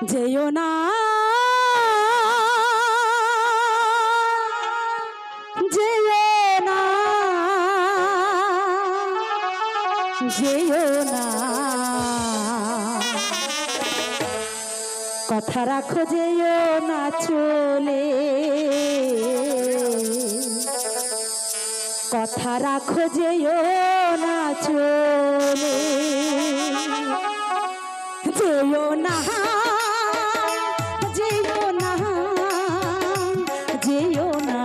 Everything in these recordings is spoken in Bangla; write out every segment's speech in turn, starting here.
যেও না যেও না যেও না কথা রাখো যেও না চলে কথা রাখো যেও না চলে যেও না যেও না যেও না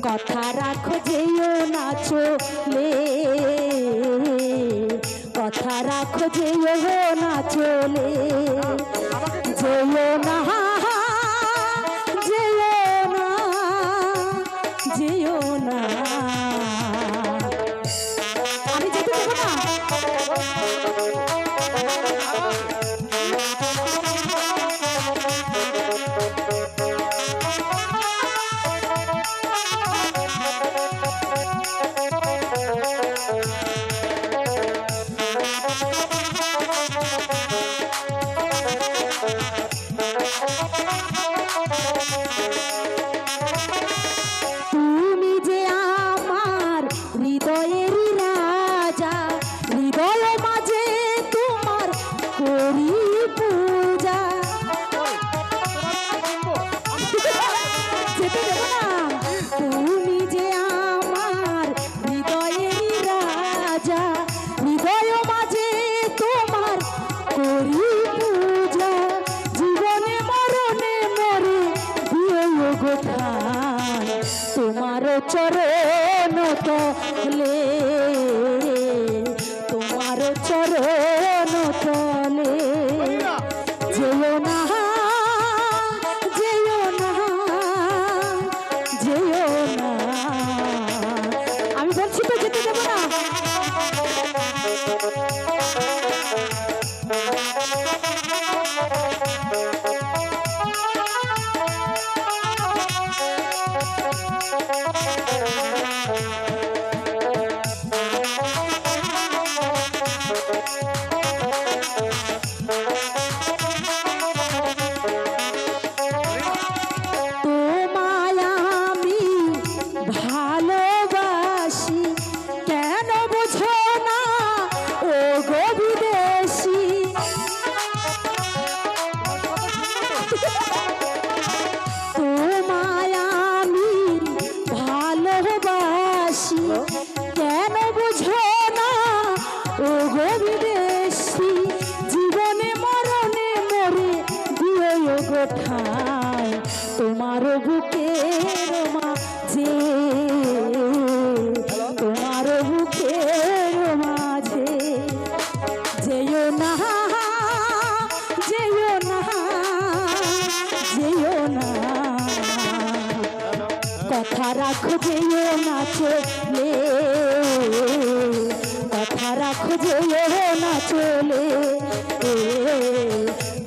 কথা রাখো যেও না চলে কথা রাখো যেও না চলে যেও না যেও না যেও না আমি যেতে দেবো না তুমি যে আমার হৃদয়ের রাজা হৃদয় মাঝে তোমার করি পূজা তুমি যে আমার হৃদয়ের রাজা হৃদয় মাঝে তোমার করি পূজা জীবনে মরণে মরে দিও গোঠান তোমার চরণ তলে তোমার চরণ তলে যেও না যেও না যেও না আমি বলছি তো যেতে দেবো না কেন বুঝো না ও গো বিদেশি জীবনে মরণে মরে দিও গো ঠাই তোমার বুকের মাঝে তোমার বুকের মাঝে যেও না যেও না যেও না কথা রাখো যেও না চলে কথা রাখো যেও না চলে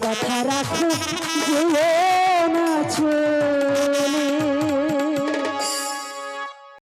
কথা রাখো যেও না চলে